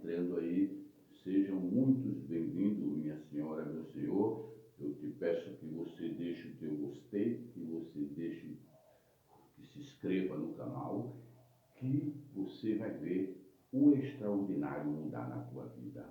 entrando aí, sejam muitos bem-vindos, minha senhora, meu senhor. Eu te peço que você deixe o teu gostei, que você deixe, que se inscreva no canal, que você vai ver o extraordinário mudar na tua vida.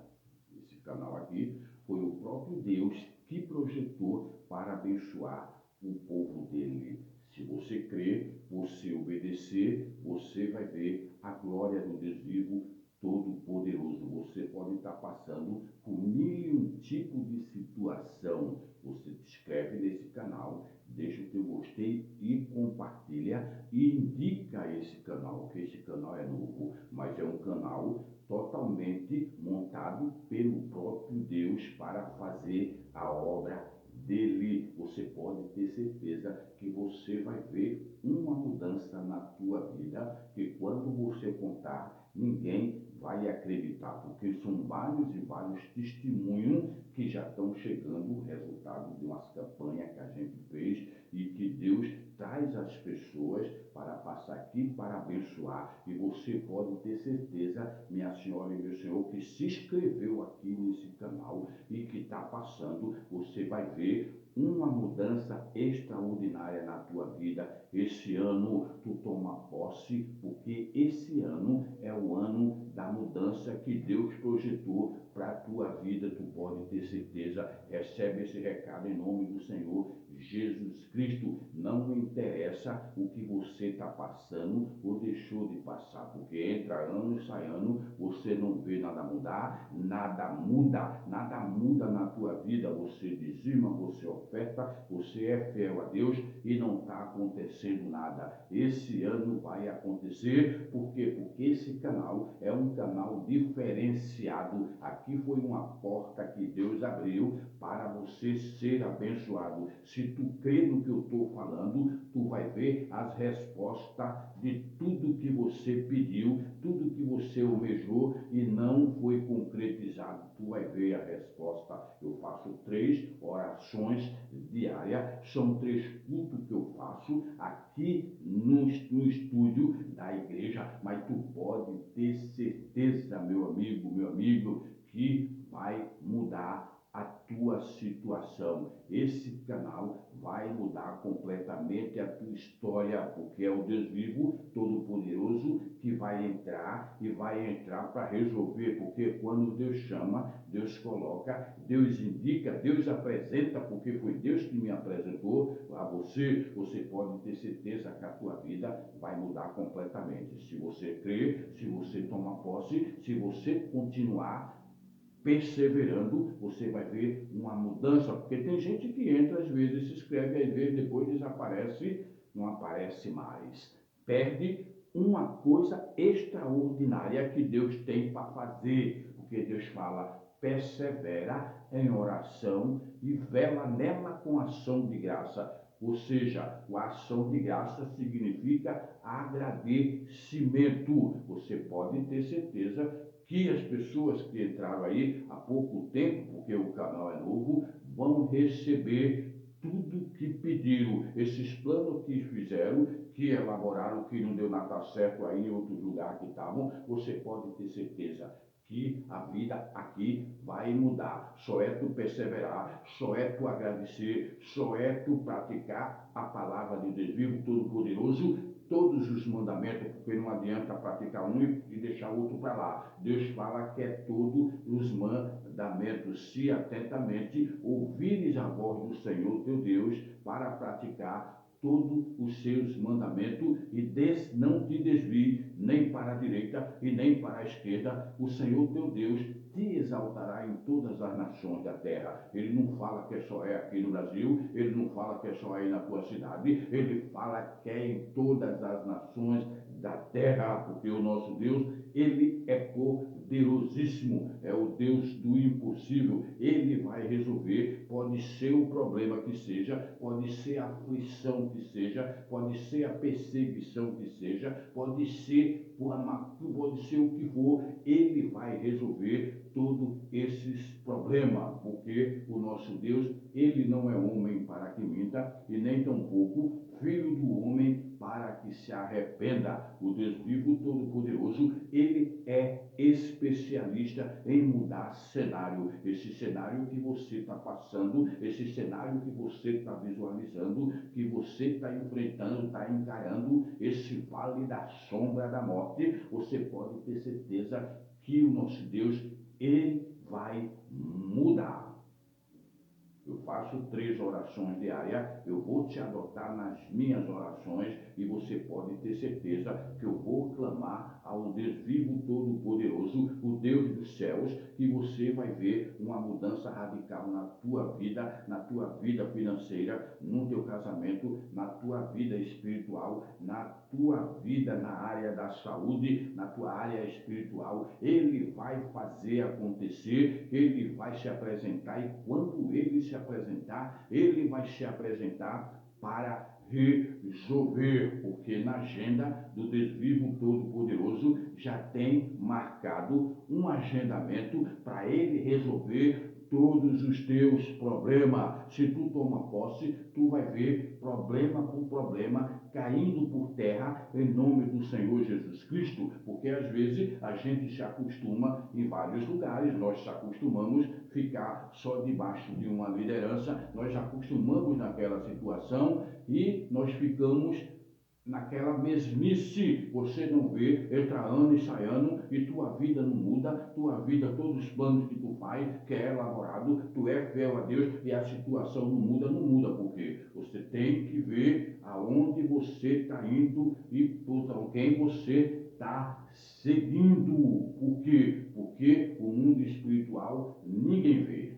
Esse canal aqui foi o próprio Deus que projetou para abençoar o povo dele. Se você crer, você obedecer, você vai ver a glória do Deus vivo todo-poderoso. Você pode estar passando por mil e um tipos de situação. Você se inscreve nesse canal, deixa o teu gostei e compartilha e indica esse canal, que esse canal é novo, mas é um canal totalmente montado pelo próprio Deus para fazer a obra dele. Você pode ter certeza que você vai ver uma mudança na tua vida, que quando você contar, ninguém vai acreditar, porque são vários e vários testemunhos que já estão chegando, o resultado de umas campanhas que a gente fez e que Deus traz as pessoas para passar aqui para abençoar. E você pode ter certeza, minha senhora e meu senhor, que se inscreveu aqui nesse canal e que está passando, você vai ver uma mudança extraordinária na tua vida. Esse ano tu toma posse, porque esse ano é o ano da mudança que Deus projetou para a tua vida. Tu pode ter certeza, recebe esse recado em nome do Senhor Jesus Cristo. Não interessa o que você está passando ou deixou de passar, porque entra ano e sai ano, você não vê nada mudar, nada muda na tua vida. Você dizima, você oferta, você é fiel a Deus e não está acontecendo nada. Esse ano vai acontecer, por quê? Porque esse canal é um canal diferenciado. Aqui foi uma porta que Deus abriu para você ser abençoado. Se tu crê no que eu estou falando, tu vai ver as respostas de tudo que você pediu, tudo que você almejou e não foi concretizado. Tu vai ver a resposta. Eu faço 3 orações diárias, são 3 cultos que eu faço aqui no estúdio da igreja, mas tu pode ter certeza, meu amigo, que vai mudar a tua situação. Esse canal vai mudar completamente a tua história, porque é o Deus vivo, todo-poderoso, que vai entrar e vai entrar para resolver, porque quando Deus chama, Deus coloca, Deus indica, Deus apresenta, porque foi Deus que me apresentou a você. Você pode ter certeza que a tua vida vai mudar completamente. Se você crer, se você tomar posse, se você continuar perseverando, você vai ver uma mudança, porque tem gente que entra, às vezes se inscreve, às vezes depois desaparece, não aparece mais. Perde uma coisa extraordinária que Deus tem para fazer, porque Deus fala, persevera em oração e vela nela com ação de graça. Ou seja, a ação de graça significa agradecimento. Você pode ter certeza que as pessoas que entraram aí há pouco tempo, porque o canal é novo, vão receber tudo que pediram. Esses planos que fizeram, que elaboraram, que não deu nada certo aí em outros lugares que estavam, você pode ter certeza que a vida aqui vai mudar. Só é tu perseverar, só é tu agradecer, só é tu praticar a palavra de Deus vivo, todo-poderoso, todos os mandamentos, porque não adianta praticar um e deixar o outro para lá. Deus fala que é todos os mandamentos. Se atentamente ouvires a voz do Senhor teu Deus para praticar todos os seus mandamentos e não te desvie nem para a direita e nem para a esquerda. O Senhor teu Deus te exaltará em todas as nações da terra. Ele não fala que só é aqui no Brasil, ele não fala que só é aí na tua cidade, ele fala que é em todas as nações da terra, porque o nosso Deus, ele é poderosíssimo, é o Deus do impossível. Ele vai resolver, pode ser o problema que seja, pode ser a aflição que seja, pode ser a perseguição que seja, pode ser o que for, ele vai resolver todos esses problemas, porque o nosso Deus, ele não é homem para que minta, e nem tampouco filho do homem para que se arrependa. O Deus vivo, todo-poderoso, ele é especial especialista em mudar cenário. Esse cenário que você está passando, esse cenário que você está visualizando, que você está enfrentando, está encarando, esse vale da sombra da morte, você pode ter certeza que o nosso Deus, Ele vai mudar. Eu faço 3 orações diárias, eu vou te adotar nas minhas orações e você pode ter certeza que eu vou clamar ao Deus vivo todo-poderoso, o Deus dos céus, que você vai ver uma mudança radical na tua vida financeira, no teu casamento, na tua vida espiritual, na tua vida na área da saúde, na tua área espiritual. Ele vai fazer acontecer, ele vai se apresentar e quando ele se apresentar, ele vai se apresentar para resolver, porque na agenda do Deus vivo todo-poderoso já tem marcado um agendamento para ele resolver todos os teus problemas. Se tu toma posse, tu vai ver problema por problema caindo por terra em nome do Senhor Jesus Cristo, porque às vezes a gente se acostuma em vários lugares, nós se acostumamos ficar só debaixo de uma liderança, nós acostumamos naquela situação e nós ficamos naquela mesmice, você não vê, entra ano e sai ano e tua vida não muda, tua vida, todos os planos que tu faz, que é elaborado, tu é fiel a Deus e a situação não muda, porque você tem que ver aonde você está indo e por quem você está seguindo. Por quê? Porque o mundo espiritual ninguém vê.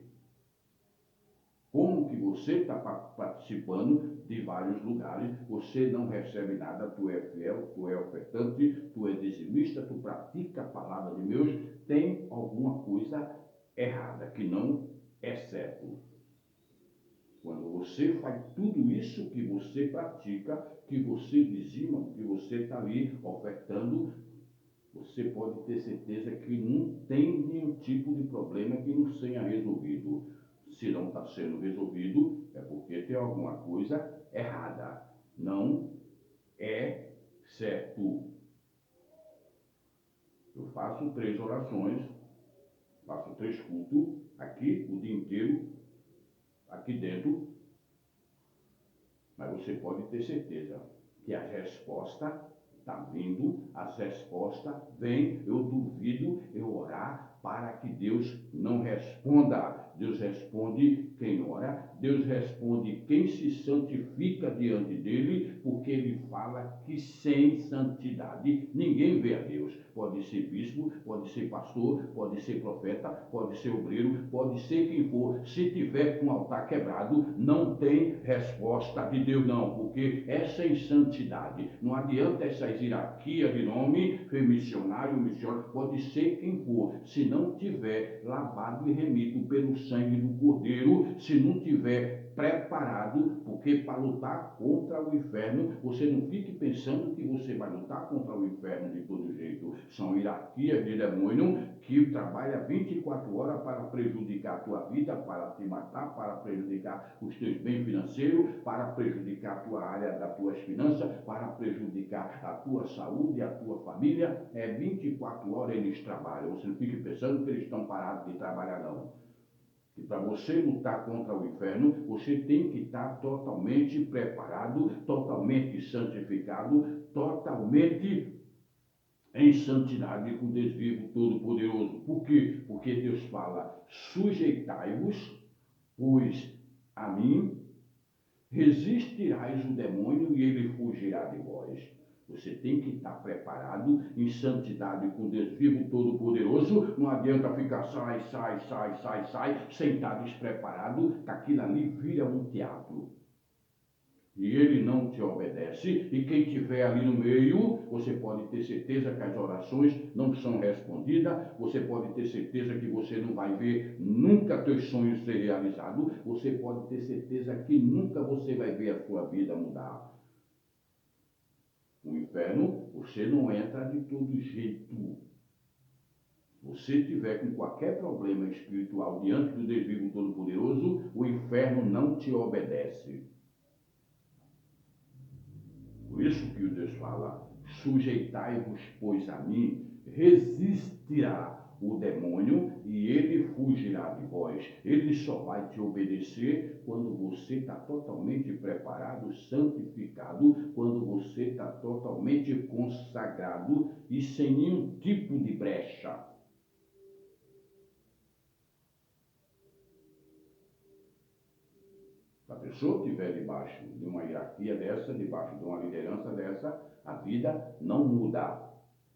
Como que você está participando de vários lugares, você não recebe nada, tu é fiel, tu é ofertante, tu é dizimista, tu pratica a palavra de Deus, tem alguma coisa errada, que não é certo. Quando você faz tudo isso que você pratica, que você dizima, que você está ali ofertando, você pode ter certeza que não tem nenhum tipo de problema que não seja resolvido. Se não está sendo resolvido, é porque tem alguma coisa errada. Não é certo. Eu faço 3 orações, faço 3 cultos, aqui o dia inteiro, aqui dentro, mas você pode ter certeza que a resposta está vindo, as respostas vêm, eu duvido eu orar para que Deus não responda. Deus responde quem ora, Deus responde quem se santifica diante dele, porque ele fala que sem santidade ninguém vê a Deus. Pode ser bispo, pode ser pastor, pode ser profeta, pode ser obreiro, pode ser quem for. Se tiver com o altar quebrado, não tem resposta de Deus não, porque é sem santidade. Não adianta essas hierarquias de nome, missionário, pode ser quem for. Se não tiver lavado e remido pelo sangue do Cordeiro, se não tiver preparado, porque para lutar contra o inferno, você não fique pensando que você vai lutar contra o inferno de todo jeito. São hierarquias de demônio que trabalham 24 horas para prejudicar a tua vida, para te matar, para prejudicar os teus bens financeiros, para prejudicar a tua área das tuas finanças, para prejudicar a tua saúde, a tua família. 24 horas eles trabalham. Você não fique pensando que eles estão parados de trabalhar, não. E para você lutar contra o inferno, você tem que estar totalmente preparado, totalmente santificado, totalmente em santidade com o Deus vivo todo-poderoso. Por quê? Porque Deus fala, sujeitai-vos, pois a mim resistirás o demônio e ele fugirá de vós. Você tem que estar preparado em santidade com Deus vivo todo-poderoso. Não adianta ficar sai, sem estar despreparado, que aquilo ali vira um teatro. E ele não te obedece, e quem estiver ali no meio, você pode ter certeza que as orações não são respondidas, você pode ter certeza que você não vai ver nunca teus sonhos ser realizados, você pode ter certeza que nunca você vai ver a sua vida mudar. O inferno, você não entra de todo jeito. Se você tiver com qualquer problema espiritual diante do Deus vivo todo-poderoso, o inferno não te obedece. Por isso que o Deus fala, sujeitai-vos, pois a mim, resistirá o demônio e ele fugirá de vós. Ele só vai te obedecer quando você está totalmente preparado, santificado, quando você está totalmente consagrado e sem nenhum tipo de brecha. Se a pessoa estiver debaixo de uma hierarquia dessa, debaixo de uma liderança dessa, a vida não muda.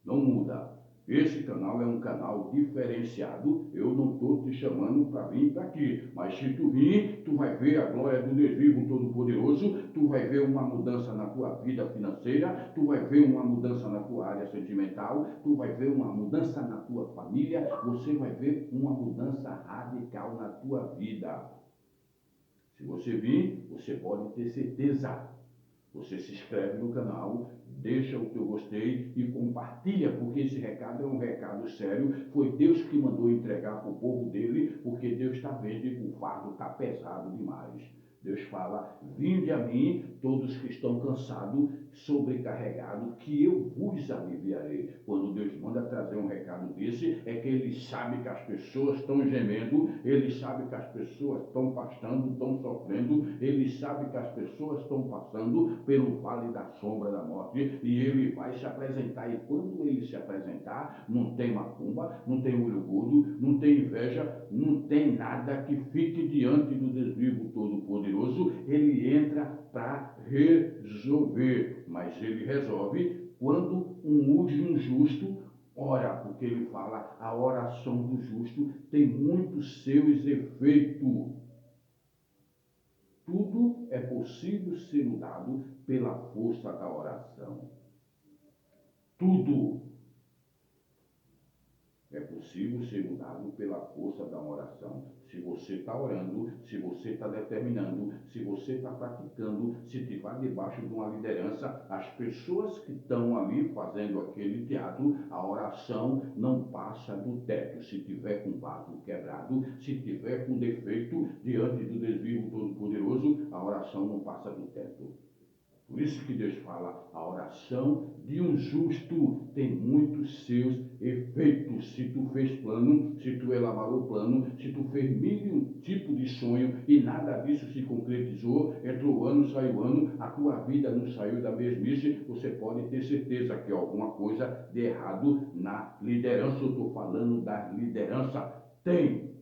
Não muda. Esse canal é um canal diferenciado. Eu não estou te chamando para vir para aqui. Mas se tu vir, tu vai ver a glória do Deus vivo Todo-Poderoso. Tu vai ver uma mudança na tua vida financeira. Tu vai ver uma mudança na tua área sentimental. Tu vai ver uma mudança na tua família. Você vai ver uma mudança radical na tua vida. Se você vir, você pode ter certeza. Você se inscreve no canal, deixa o teu gostei e compartilha, porque esse recado é um recado sério. Foi Deus que mandou entregar para o povo dele, porque Deus está vendo que o fardo está pesado demais. Deus fala: vinde a mim, todos que estão cansados, sobrecarregados, que eu vos aliviarei. Quando Deus manda trazer um recado desse, é que ele sabe que as pessoas estão gemendo, ele sabe que as pessoas estão pastando, estão sofrendo, ele sabe que as pessoas estão passando pelo vale da sombra da morte, e ele vai se apresentar. E quando ele se apresentar, não tem macumba, não tem olho gordo, não tem inveja, não tem nada que fique diante do Deus vivo Todo-Poderoso. Ele entra para resolver, mas ele resolve quando um justo ora, porque ele fala: a oração do justo tem muitos seus efeitos. Tudo é possível ser mudado pela força da oração. Tudo é possível ser mudado pela força da oração. Se você está orando, se você está determinando, se você está praticando, se estiver debaixo de uma liderança, as pessoas que estão ali fazendo aquele teatro, a oração não passa do teto. Se tiver com vaso quebrado, se tiver com defeito diante do Deus vivo Todo-Poderoso, a oração não passa do teto. Por isso que Deus fala: a oração de um justo tem muitos seus efeitos. Se tu fez plano, se tu elaborou plano, se tu fez mil e um tipo de sonho e nada disso se concretizou, entrou ano, saiu ano, a tua vida não saiu da mesmice, você pode ter certeza que alguma coisa de errado na liderança. Eu estou falando da liderança. Tem.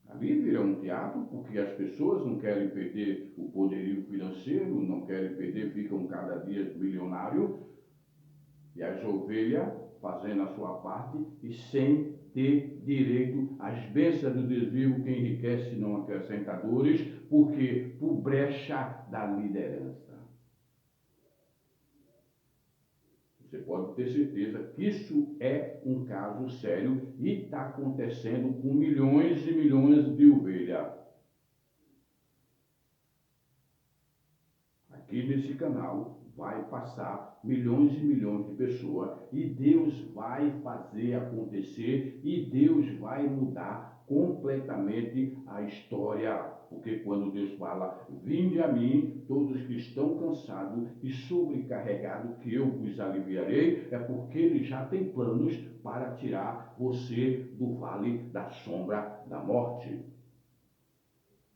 Ali vira um teatro, porque as pessoas não querem perder o poderio financeiro, não querem perder, ficam cada dia milionários, e as ovelhas fazendo a sua parte e sem ter direito às bênçãos do Deus vivo, que enriquece não acrescentadores, porque por brecha da liderança. Você pode ter certeza que isso é um caso sério e está acontecendo com milhões e milhões de ovelhas. Aqui nesse canal vai passar milhões e milhões de pessoas e Deus vai fazer acontecer e Deus vai mudar completamente a história. Porque quando Deus fala: vinde a mim, todos que estão cansados e sobrecarregados, que eu vos aliviarei, é porque Ele já tem planos para tirar você do vale da sombra da morte.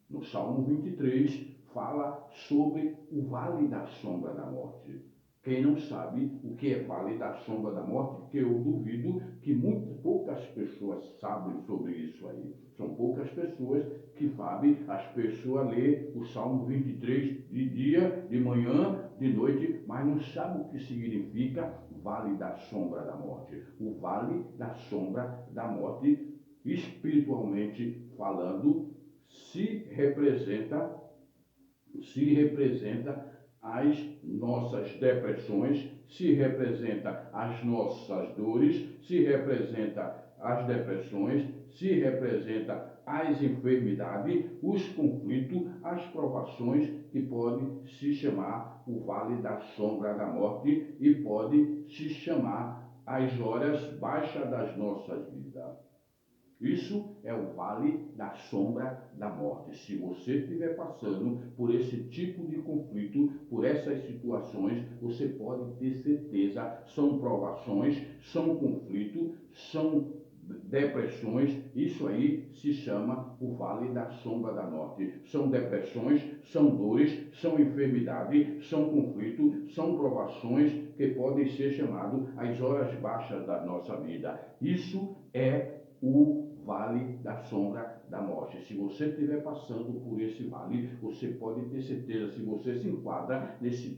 No Salmo 23, fala sobre o vale da sombra da morte. Quem não sabe o que é vale da sombra da morte, que eu duvido que muito poucas pessoas sabem sobre isso aí. São poucas pessoas que sabem. As pessoas lêem o Salmo 23 de dia, de manhã, de noite, mas não sabem o que significa vale da sombra da morte. O vale da sombra da morte, espiritualmente falando, se representa as nossas depressões, se representa as nossas dores, se representa as depressões, se representa as enfermidades, os conflitos, as provações, que pode se chamar o vale da sombra da morte e pode se chamar as horas baixas das nossas vidas. Isso é o vale da sombra da morte. Se você estiver passando por esse tipo de conflito, por essas situações, você pode ter certeza, são provações, são conflitos, são depressões, isso aí se chama o vale da sombra da morte. São depressões, são dores, são enfermidades, são conflitos, são provações que podem ser chamados as horas baixas da nossa vida. Isso é o vale da sombra da morte. Se você estiver passando por esse vale, você pode ter certeza, se você se enquadra nesse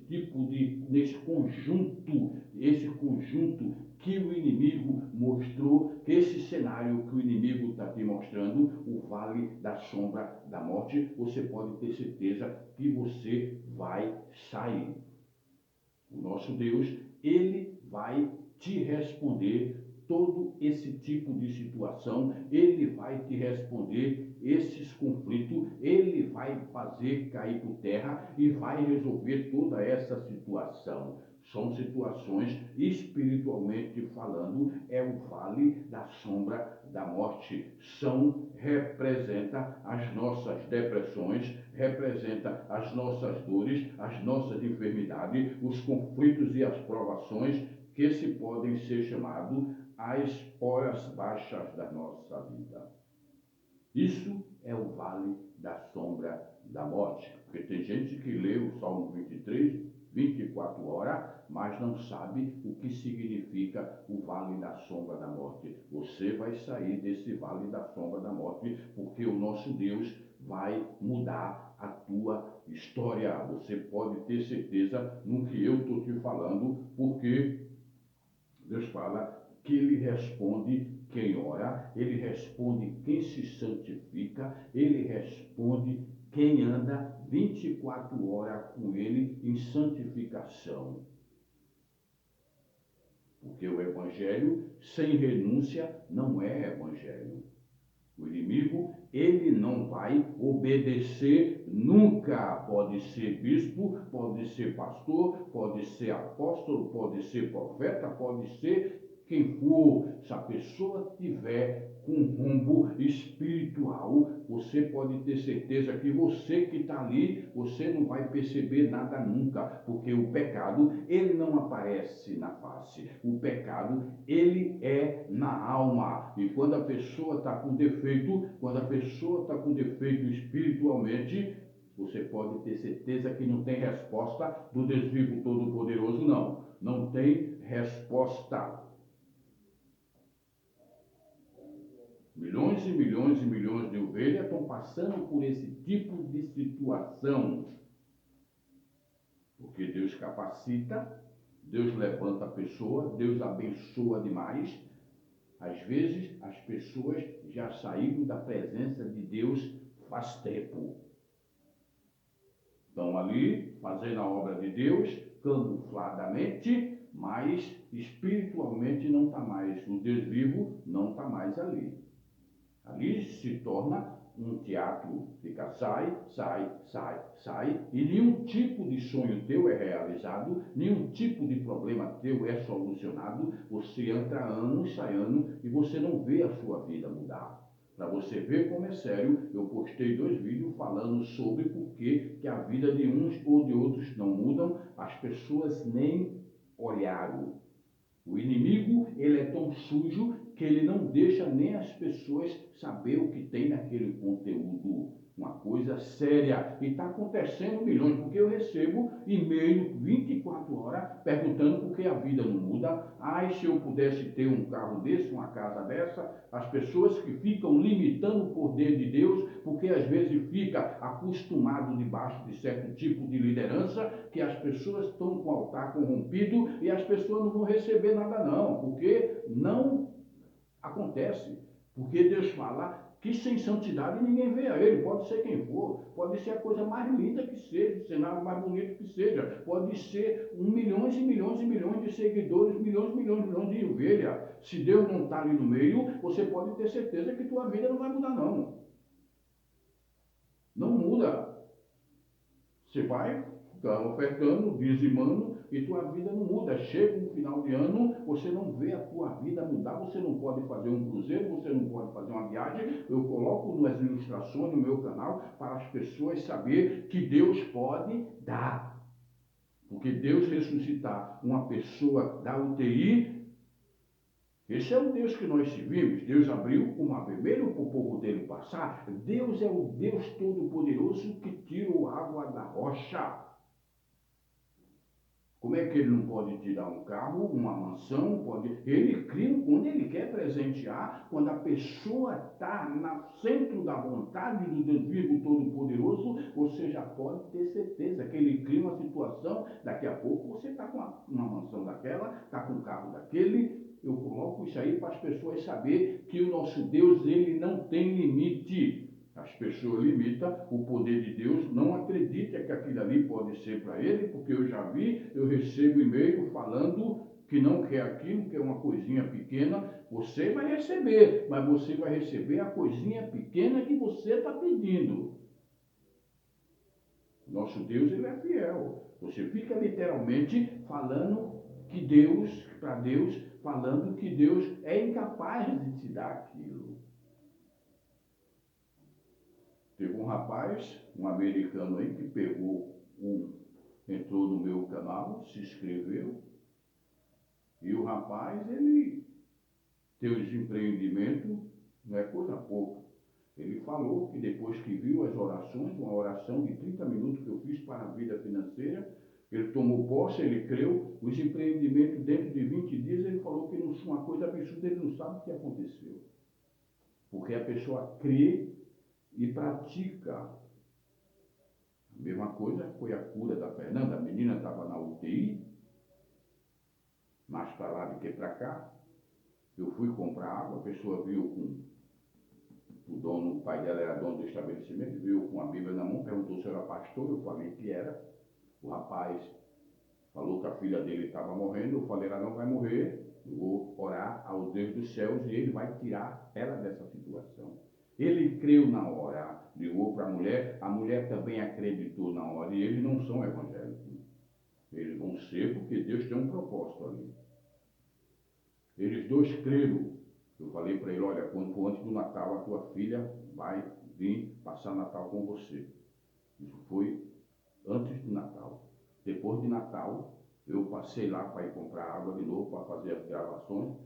conjunto, esse conjunto que o inimigo mostrou, que esse cenário que o inimigo está te mostrando, o vale da sombra da morte, você pode ter certeza que você vai sair. O nosso Deus, ele vai te responder todo esse tipo de situação, ele vai te responder esses conflitos, ele vai fazer cair por terra e vai resolver toda essa situação. São situações, espiritualmente falando, é o vale da sombra da morte. Representa as nossas depressões, representa as nossas dores, as nossas enfermidades, os conflitos e as provações que se podem ser chamados as horas baixas da nossa vida. Isso é o vale da sombra da morte. Porque tem gente que lê o Salmo 23, 24 horas, mas não sabe o que significa o vale da sombra da morte. Você vai sair desse vale da sombra da morte, porque o nosso Deus vai mudar a tua história. Você pode ter certeza no que eu estou te falando, porque Deus fala que ele responde quem ora, ele responde quem se santifica, ele responde quem anda 24 horas com ele em santificação. Porque o evangelho sem renúncia não é evangelho. O inimigo, ele não vai obedecer nunca. Pode ser bispo, pode ser pastor, pode ser apóstolo, pode ser profeta, pode ser quem for. Se a pessoa tiver com rumbo espiritual, você pode ter certeza que você que está ali, você não vai perceber nada nunca, porque o pecado, ele não aparece na face. O pecado, ele é na alma. E quando a pessoa está com defeito, espiritualmente, você pode ter certeza que não tem resposta do Deus vivo todo-poderoso, não. Não tem resposta. Milhões e milhões e milhões de ovelhas estão passando por esse tipo de situação. Porque Deus capacita, Deus levanta a pessoa, Deus abençoa demais. Às vezes as pessoas já saíram da presença de Deus faz tempo. Estão ali fazendo a obra de Deus, camufladamente, mas espiritualmente não está mais. O Deus vivo não está mais ali. Ali se torna um teatro, fica sai, e nenhum tipo de sonho teu é realizado, nenhum tipo de problema teu é solucionado. Você entra ano, sai ano e você não vê a sua vida mudar. Para você ver como é sério, eu postei 2 vídeos falando sobre por que a vida de uns ou de outros não mudam, as pessoas nem olharam. O inimigo, ele é tão sujo que ele não deixa nem as pessoas saber o que tem naquele conteúdo. Uma coisa séria. E está acontecendo milhões, porque eu recebo e-mail 24 horas perguntando por que a vida não muda. Ai, se eu pudesse ter um carro desse, uma casa dessa. As pessoas que ficam limitando o poder de Deus, porque às vezes fica acostumado debaixo de certo tipo de liderança, que as pessoas estão com o altar corrompido e as pessoas não vão receber nada não, porque não acontece. Porque Deus fala que sem santidade ninguém vê a ele, pode ser quem for, pode ser a coisa mais linda que seja, o cenário mais bonito que seja, pode ser milhões e milhões e milhões de seguidores, milhões e milhões e milhões de ovelhas. Se Deus não está ali no meio, você pode ter certeza que tua vida não vai mudar não. Não muda. Você vai ofertando, dizimando, e tua vida não muda. Chega um final de ano, você não vê a tua vida mudar, você não pode fazer um cruzeiro, você não pode fazer uma viagem. Eu coloco nas ilustrações no meu canal para as pessoas saber que Deus pode dar. Porque Deus ressuscitar uma pessoa da UTI, esse é o Deus que nós servimos. Deus abriu o mar vermelho para o povo dele passar. Deus é o Deus Todo-Poderoso que tira a água da rocha. Como é que ele não pode tirar um carro, uma mansão? Ele cria quando ele quer presentear, quando a pessoa está no centro da vontade do Deus vivo Todo-Poderoso, você já pode ter certeza que ele cria uma situação, daqui a pouco você está com uma mansão daquela, está com um carro daquele. Eu coloco isso aí para as pessoas saberem que o nosso Deus, ele não tem limite. As pessoas limitam o poder de Deus, não acreditam que aquilo ali pode ser para ele, porque eu já vi, eu recebo e-mail falando que não quer aquilo, que é uma coisinha pequena. Você vai receber, mas você vai receber a coisinha pequena que você está pedindo. Nosso Deus, ele é fiel. Você fica literalmente falando que Deus, para Deus, falando que Deus é incapaz de te dar aquilo. Teve um rapaz, um americano aí, que entrou no meu canal, se inscreveu, e o rapaz, ele tem os empreendimentos, não é coisa pouca. Ele falou que depois que viu as orações, uma oração de 30 minutos que eu fiz para a vida financeira, ele tomou posse, ele creu, os empreendimentos dentro de 20 dias, ele falou que não são uma coisa absurda, ele não sabe o que aconteceu. Porque a pessoa crê e pratica. A mesma coisa foi a cura da Fernanda. A menina estava na UTI, mais para lá do que para cá. Eu fui comprar água, a pessoa viu com o dono, o pai dela era dono do estabelecimento, viu com a Bíblia na mão, perguntou se era pastor, eu falei que era. O rapaz falou que a filha dele estava morrendo, eu falei, ela não vai morrer, eu vou orar ao Deus dos céus e ele vai tirar ela dessa situação. Ele creu na hora, ligou para a mulher também acreditou na hora, e eles não são evangélicos. Eles vão ser porque Deus tem um propósito ali. Eles dois creram. Eu falei para ele, olha, quando for antes do Natal, a tua filha vai vir passar Natal com você. Isso foi antes do Natal. Depois de Natal, eu passei lá para ir comprar água de novo, para fazer as gravações.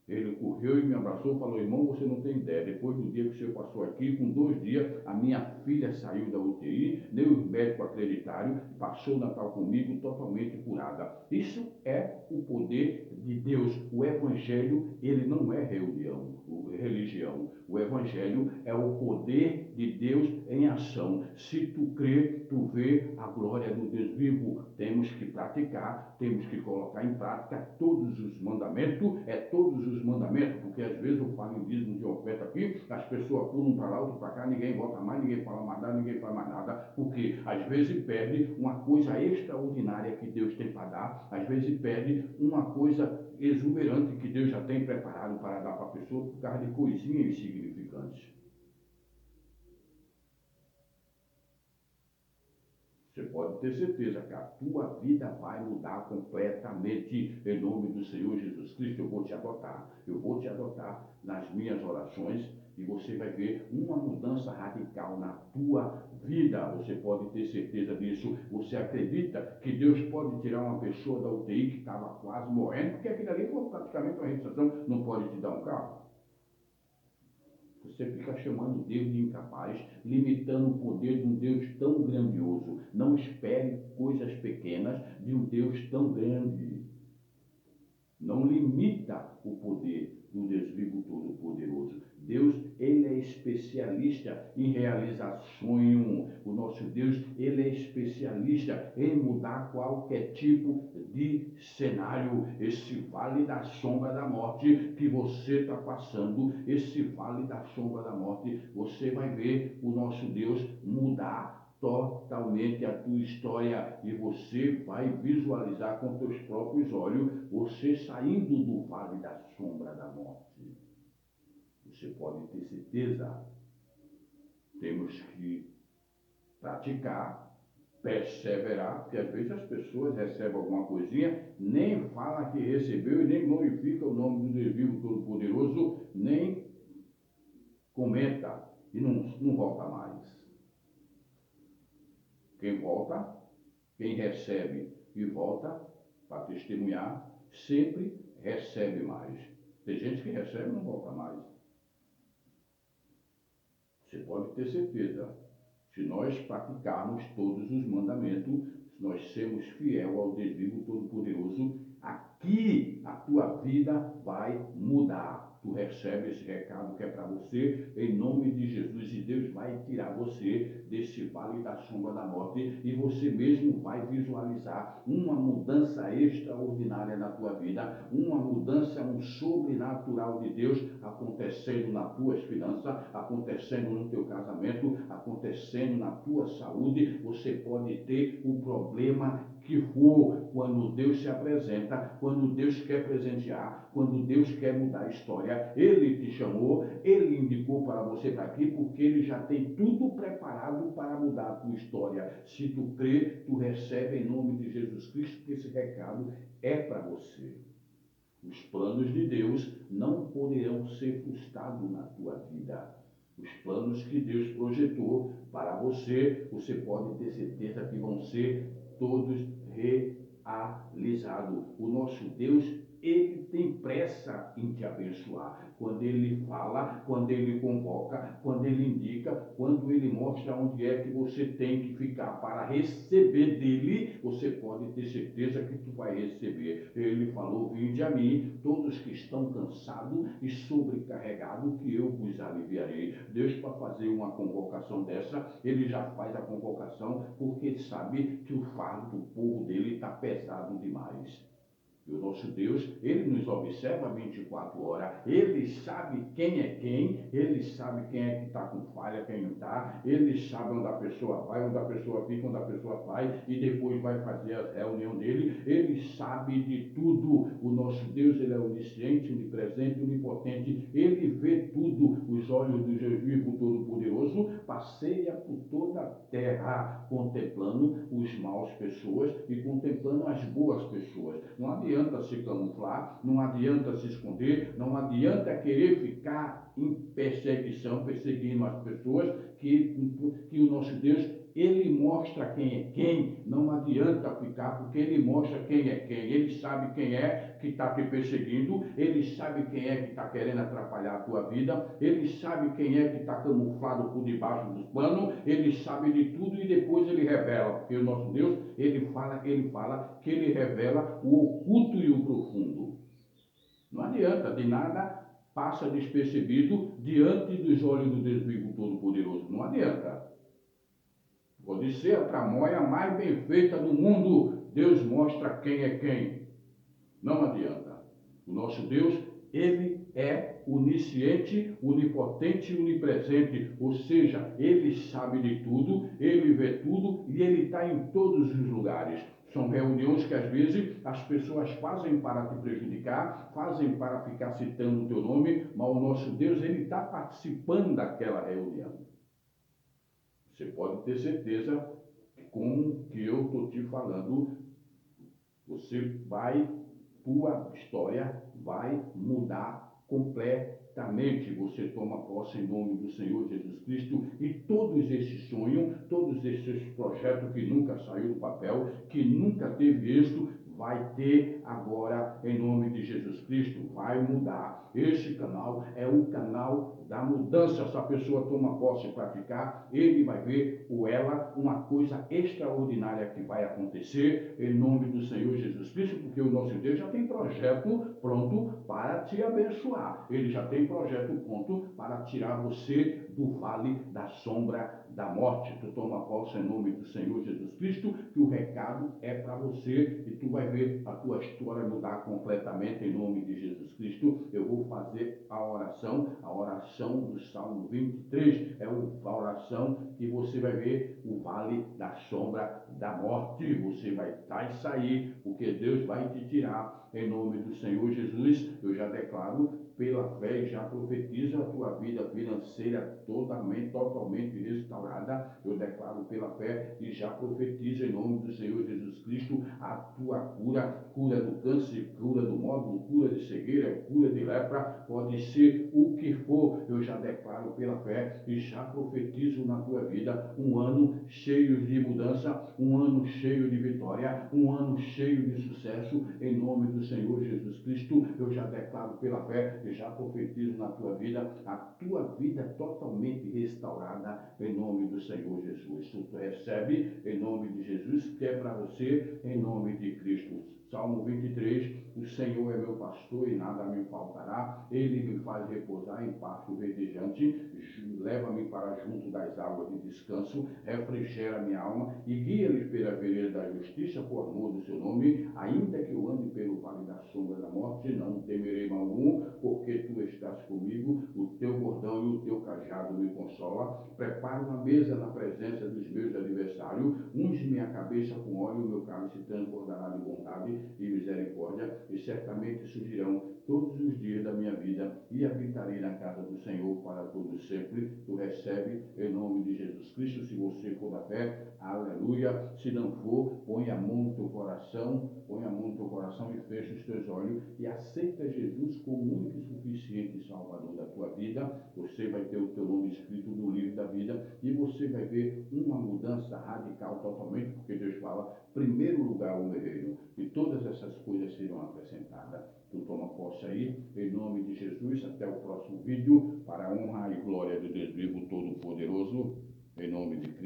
Ele correu e me abraçou e falou, irmão, você não tem ideia, depois do dia que o senhor passou aqui, com 2 dias, a minha filha saiu da UTI, nem os médicos acreditaram, passou o Natal comigo totalmente curada. Isso é o poder de Deus. O Evangelho, ele não é religião. O Evangelho é o poder de Deus em ação. Se tu crê, tu vê a glória do Deus vivo. Temos que praticar, temos que colocar em prática todos os mandamentos, porque às vezes eu falo em dízimo de oferta aqui, as pessoas pulam para lá, outro para cá, ninguém vota mais, ninguém fala mais nada, ninguém faz mais nada, porque às vezes perde uma coisa extraordinária que Deus tem para dar, às vezes perde uma coisa exuberante que Deus já tem preparado para dar para a pessoa por causa de coisinhas insignificantes. Você pode ter certeza que a tua vida vai mudar completamente em nome do Senhor Jesus Cristo. Eu vou te adotar nas minhas orações e você vai ver uma mudança radical na tua vida. Você pode ter certeza disso. Você acredita que Deus pode tirar uma pessoa da UTI que estava quase morrendo, porque aquilo ali foi praticamente uma ressuscitação, não pode te dar um carro? Você fica chamando Deus de incapaz, limitando o poder de um Deus tão grandioso. Não espere coisas pequenas de um Deus tão grande. Não limita o poder do Deus vivo todo-poderoso. Deus, ele é especialista em realizar sonho. O nosso Deus, ele é especialista em mudar qualquer tipo de cenário. Esse vale da sombra da morte que você está passando, esse vale da sombra da morte, você vai ver o nosso Deus mudar totalmente a tua história e você vai visualizar com teus próprios olhos você saindo do vale da sombra da morte. Você pode ter certeza. Temos que praticar, perseverar, porque às vezes as pessoas recebem alguma coisinha, nem fala que recebeu e nem glorifica o nome do Deus vivo Todo-Poderoso, nem comenta e não volta mais. Quem volta, quem recebe e volta para testemunhar, sempre recebe mais. Tem gente que recebe e não volta mais. Você pode ter certeza. Se nós praticarmos todos os mandamentos, se nós sermos fiel ao Deus vivo Todo-Poderoso, aqui a tua vida vai mudar. Tu recebe esse recado que é para você, em nome de Jesus, e Deus vai tirar você desse vale da sombra da morte, e você mesmo vai visualizar uma mudança extraordinária na tua vida, uma mudança, um sobrenatural de Deus acontecendo nas tuas finanças, acontecendo no teu casamento, acontecendo na tua saúde. Você pode ter o problema que for, quando Deus se apresenta, quando Deus quer presentear, quando Deus quer mudar a história, Ele te chamou, Ele indicou para você estar aqui, porque Ele já tem tudo preparado para mudar a tua história. Se tu crê, tu recebe em nome de Jesus Cristo, que esse recado é para você. Os planos de Deus não poderão ser frustrados na tua vida. Os planos que Deus projetou para você, você pode ter certeza que vão ser todos realizados. O nosso Deus, Ele tem pressa em te abençoar. Quando Ele fala, quando Ele convoca, quando Ele indica, quando Ele mostra onde é que você tem que ficar para receber dEle, você pode ter certeza que tu vai receber. Ele falou: vinde a mim, todos que estão cansados e sobrecarregados, que eu vos aliviarei. Deus, para fazer uma convocação dessa, Ele já faz a convocação, porque sabe que o fardo do povo dele está pesado demais. E o nosso Deus, Ele nos observa 24 horas, Ele sabe quem é quem, Ele sabe quem é que está com falha, quem não está, Ele sabe onde a pessoa vai, onde a pessoa fica, onde a pessoa faz, e depois vai fazer a reunião dele, Ele sabe de tudo. O nosso Deus, Ele é onisciente, onipresente, onipotente, Ele vê tudo. Os olhos do Deus vivo Todo-Poderoso passeia por toda a terra, contemplando os maus pessoas e contemplando as boas pessoas. Não adianta se camuflar, não adianta se esconder, não adianta querer ficar em perseguição, perseguindo as pessoas, que o nosso Deus, Ele mostra quem é quem. Não adianta ficar, porque Ele mostra quem é quem. Ele sabe quem é que está te perseguindo, Ele sabe quem é que está querendo atrapalhar a tua vida, Ele sabe quem é que está camuflado por debaixo dos panos, Ele sabe de tudo e depois Ele revela, porque o nosso Deus, Ele fala que Ele revela o oculto e o profundo. Não adianta, de nada passa despercebido diante dos olhos do Deus vivo Todo-Poderoso. Não adianta. Pode ser a tramóia mais bem feita do mundo, Deus mostra quem é quem. Não adianta. O nosso Deus, Ele é onisciente, onipotente e onipresente, ou seja, Ele sabe de tudo, Ele vê tudo e Ele está em todos os lugares. São reuniões que às vezes as pessoas fazem para te prejudicar, fazem para ficar citando o teu nome, mas o nosso Deus, Ele está participando daquela reunião. Você pode ter certeza que com o que eu estou te falando, tua história vai mudar completamente. Você toma posse em nome do Senhor Jesus Cristo e todos esses sonhos, todos esses projetos que nunca saiu do papel, que nunca teve êxito, vai ter agora em nome de Jesus Cristo, vai mudar. Este canal é o canal da mudança. Se a pessoa toma posse e praticar, ele vai ver ou ela uma coisa extraordinária que vai acontecer em nome do Senhor Jesus Cristo, porque o nosso Deus já tem projeto pronto para te abençoar. Ele já tem projeto pronto para tirar você do vale da sombra da morte. Tu toma posse em nome do Senhor Jesus Cristo, que o recado é para você e tu vai ver a tua história mudar completamente em nome de Jesus Cristo. Eu vou fazer a oração do Salmo 23, é a oração que você vai ver o vale da sombra da morte. Você vai estar e sair, porque Deus vai te tirar em nome do Senhor Jesus. Eu já declaro pela fé, e já profetizo a tua vida financeira totalmente restaurada. Eu declaro pela fé e já profetizo em nome do Senhor Jesus Cristo a tua cura do câncer, cura do módulo, cura de cegueira, cura de lepra, pode ser o que for. Eu já declaro pela fé e já profetizo na tua vida um ano cheio de mudança, um ano cheio de vitória, um ano cheio de sucesso, em nome do Senhor Jesus Cristo. Eu já declaro pela fé e já profetizo na tua vida a tua vida totalmente restaurada, em nome do Senhor Jesus. Tu recebe em nome de Jesus, que é para você, em nome de Cristo. Salmo 23, o Senhor é meu pastor e nada me faltará, ele me faz repousar em pasto verdejante, leva-me para junto das águas de descanso, refrigera minha alma e guia-me pela vereda da justiça por amor do seu nome. Ainda que eu ande pelo vale da sombra da morte, não temerei mal algum, porque tu estás comigo, o teu bordão e o teu cajado me consola. Prepara uma mesa na presença dos meus adversários, unge minha cabeça com óleo, o meu cálice transbordará de bondade e misericórdia, e certamente surgirão todos os dias da minha vida, e habitarei na casa do Senhor para todo sempre. Tu recebe em nome de Jesus Cristo, se você for da fé, aleluia. Se não for, põe a mão no teu coração, e fecha os teus olhos e aceita Jesus como único e suficiente Salvador da tua vida. Você vai ter o teu nome escrito no livro da vida e você vai ver uma mudança radical totalmente, porque Deus fala, primeiro lugar o meu reino, e todas essas coisas serão acrescentadas. Tu toma posse aí, em nome de Jesus. Até o próximo vídeo, para a honra e glória do Deus vivo todo-poderoso, em nome de Cristo.